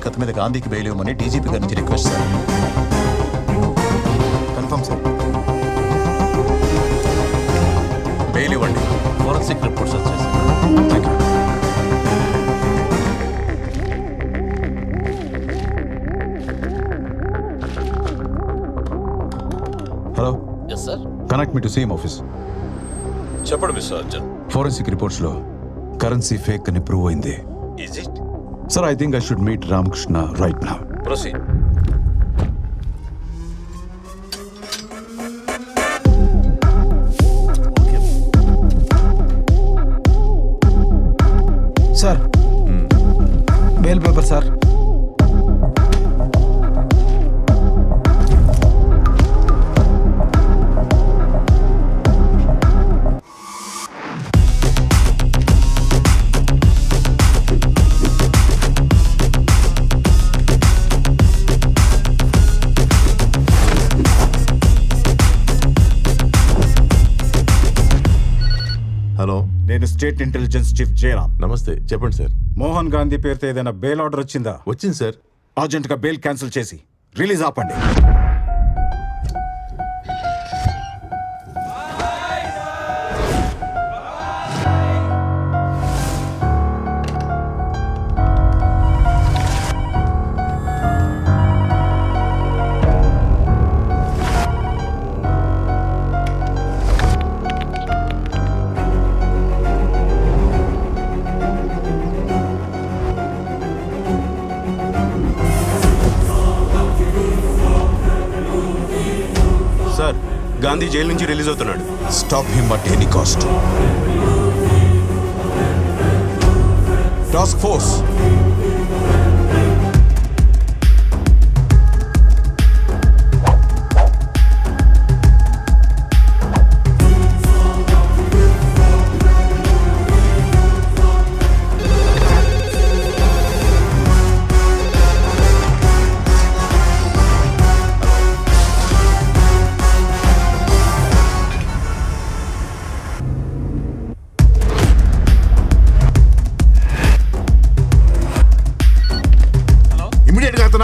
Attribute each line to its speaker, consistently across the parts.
Speaker 1: కథ మీద గాంధీకి బెయిల్ ఇవ్వమని డీజీపీ గారి నుంచి request sir. Confirm sir. Bail ఇవ్వండి. ఫోరెన్సిక్ రిపోర్ట్స్ వచ్చేసి. Thank you.
Speaker 2: Hello.
Speaker 3: Yes sir.
Speaker 2: Connect me to CM office.
Speaker 3: చెప్పండి మిస్టర్ అర్జున్.
Speaker 2: ఫోరెన్సిక్ రిపోర్ట్స్ లో కరెన్సీ ఫేక్ అని ప్రూవ్ అయింది.
Speaker 3: Is it?
Speaker 2: Sir, I think I should meet Ramakrishna right now.
Speaker 3: Proceed.
Speaker 4: Sir. Bail paper, sir.
Speaker 5: Hello,
Speaker 6: నేను state intelligence chief Jayaram.
Speaker 5: నమస్తే. చెప్పండి sir.
Speaker 6: Mohan Gandhi పేరుతో ఏదైనా bail order వచ్చిందా?
Speaker 5: వచ్చింది సార్.
Speaker 6: అర్జెంట్ గా బెయిల్ క్యాన్సిల్ చేసి రిలీజ్ ఆపండి.
Speaker 5: గాంధీ జైలు నుంచి రిలీజ్ అవుతున్నాడు.
Speaker 2: Stop him at any cost. Task Force.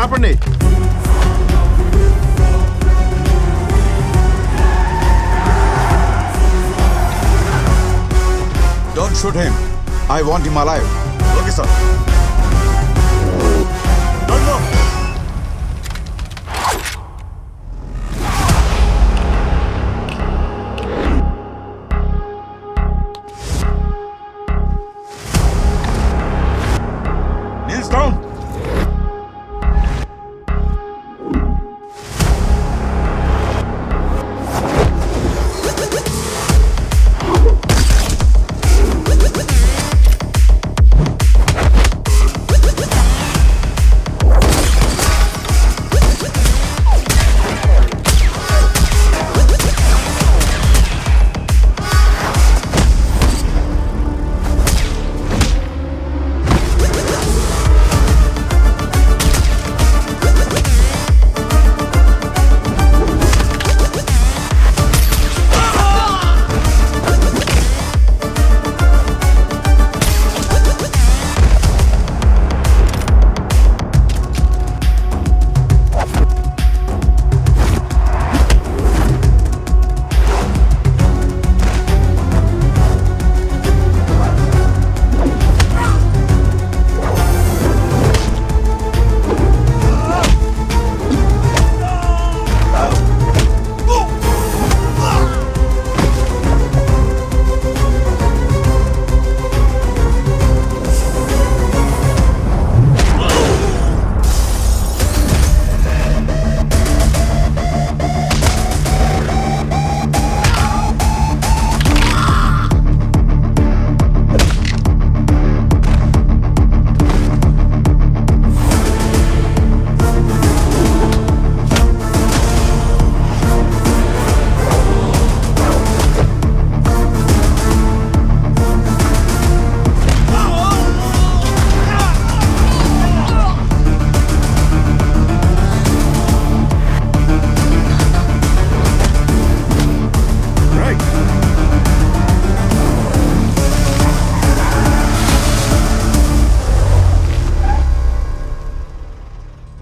Speaker 5: ఆపండి.
Speaker 2: Don't shoot him. I want him alive.
Speaker 5: Okay, sir. Don't go.
Speaker 6: Kneels down.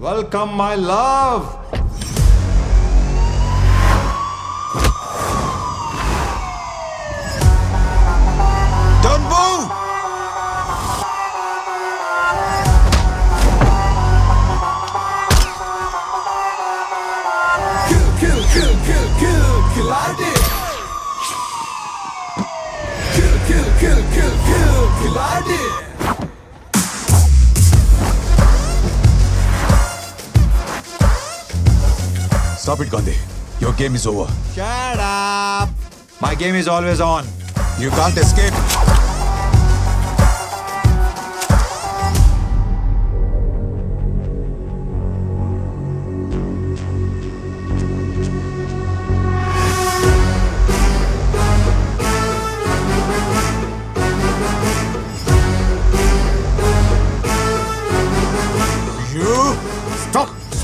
Speaker 6: Welcome my love.
Speaker 2: Don't move! Stop it, Gandhi. Your game is over.
Speaker 7: Shut up! My game is always on.
Speaker 2: You can't escape.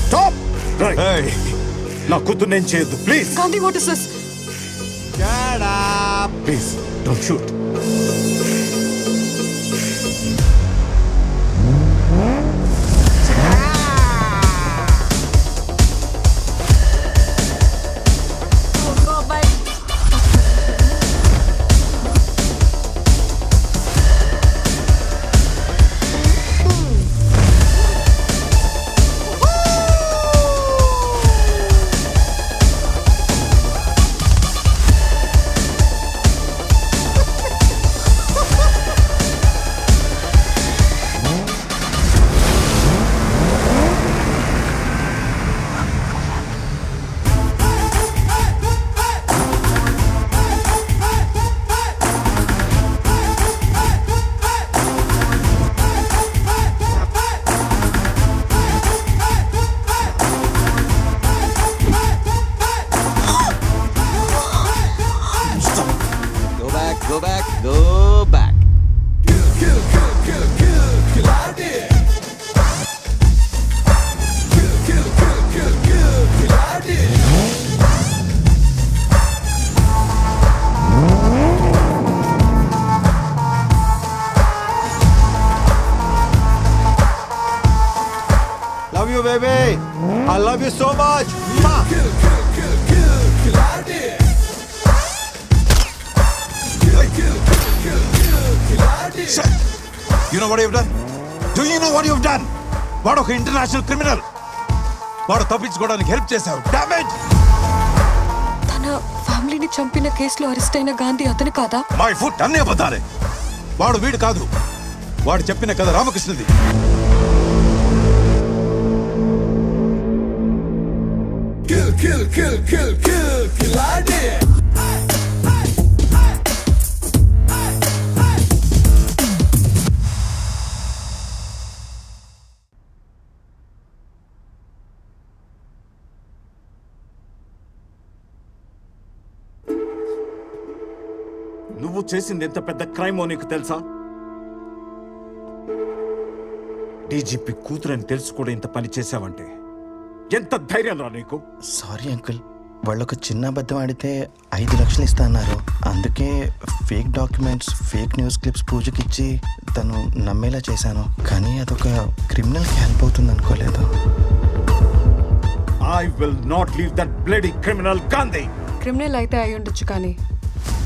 Speaker 6: Stop!
Speaker 2: Hey!
Speaker 6: నా కూతురు నేను చేయొద్దు please.
Speaker 8: Gandhi, what is this?
Speaker 7: Shut up!
Speaker 6: Please don't shoot.
Speaker 7: Go back. Love you, baby. I love you so much.
Speaker 2: You know what you've done? Do you know what you've done? వాడు ఒక international criminal. వాడు తప్పించుకోవడానికి help చేశావు. Damage.
Speaker 8: తన ఫ్యామిలీని చంపిన కేసులో arrest అయిన గాంధీ అతను కాదా?
Speaker 2: మై ఫుట్ అన్నీ అబద్ధాలే. వాడు వీడు కాదు. వాడు చెప్పిన కథ రామకృష్ణది.
Speaker 6: నువ్వు చేసింది ఎంత పెద్ద క్రైమో నీకు తెలుసా? డీజీపీ కూతురని తెలుసు కూడా ఇంత పని చేశావంటే ఎంత ధైర్యం రా నీకు?
Speaker 9: సారీ అంకుల్, వాళ్ళొక చిన్న అబద్ధం ఆడితే 5 లక్షలు ఇస్తా అన్నారు. అందుకే fake documents, fake news clips పూజకి ఇచ్చి తను నమ్మేలా చేశాను. కానీ అదొక క్రిమినల్కి హెల్ప్ అవుతుంది అనుకోలేదు.
Speaker 6: I will not leave that bloody criminal Gandhi.
Speaker 8: Criminal అయితే అయి ఉండొచ్చు కానీ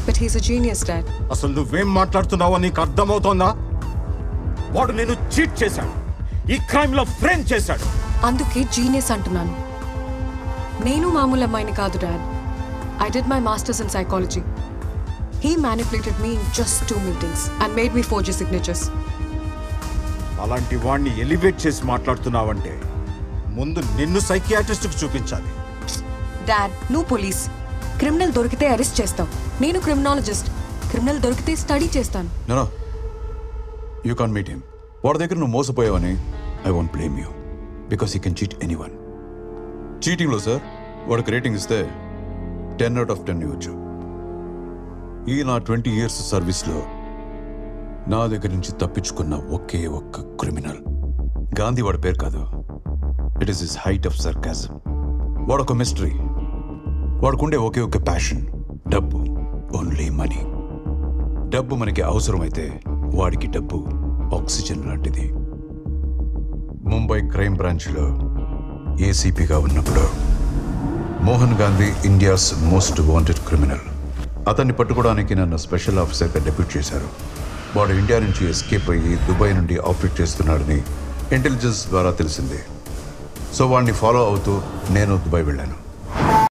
Speaker 8: but he's a genius dad.
Speaker 6: అసలు నువ్వేం మాట్లాడుతున్నావో నీకు అర్థమవుతోందా? వాడు నేను చీట్ చేశాడు, ఈ క్రైమ్ లో ఫ్రేమ్ చేశాడు.
Speaker 8: అందుకే జీనియస్ అంటున్నాను. నేను మామూలు అమ్మాయిని కాదు dad. I did my masters in psychology. He manipulated me in just 2 meetings and made me forge his signatures.
Speaker 6: అలాంటి వాడిని ఎలివేట్ చేసి మాట్లాడుతున్నావంటే ముందు నిన్ను సైకియాట్రిస్ట్కి చూపించాలి.
Speaker 8: డాడ్, నువ్వు పోలీస్. క్రిమినల్ దొరికితే అరెస్ట్ చేస్తావు. నేను క్రిమినాలజిస్ట్. క్రిమినల్ దొరికితే స్టడీ చేస్తాను.
Speaker 2: No. You can't meet him. వాడి దగ్గర నువ్వు మోసపోయావని I won't blame you. Because he can cheat anyone. చీటింగ్లో సార్ వాడికి రేటింగ్ ఇస్తే 10 out of 10 ఇవ్వచ్చు. ఈ నా 20 years సర్వీస్లో నా దగ్గర నుంచి తప్పించుకున్న ఒకే ఒక్క క్రిమినల్ గాంధీ. వాడి పేరు కాదు. It is his height of sarcasm. వాడొక మిస్టరీ. వాడుకుండే ఒకే ఒక్క ప్యాషన్ డబ్బు. Only money. డబ్బు మనకి అవసరమైతే వాడికి డబ్బు ఆక్సిజన్ లాంటిది. ముంబై క్రైమ్ బ్రాంచ్లో ఏసీపీగా ఉన్నప్పుడు Mohan Gandhi India's most wanted criminal. అతన్ని పట్టుకోవడానికి నన్ను స్పెషల్ ఆఫీసర్గా డెప్యూట్ చేశారు. వాడు ఇండియా నుంచి ఎస్కేప్ అయ్యి దుబాయ్ నుండి ఆపరేట్ చేస్తున్నాడని ఇంటెలిజెన్స్ ద్వారా తెలిసింది. సో వాడిని ఫాలో అవుతూ నేను దుబాయ్ వెళ్ళాను.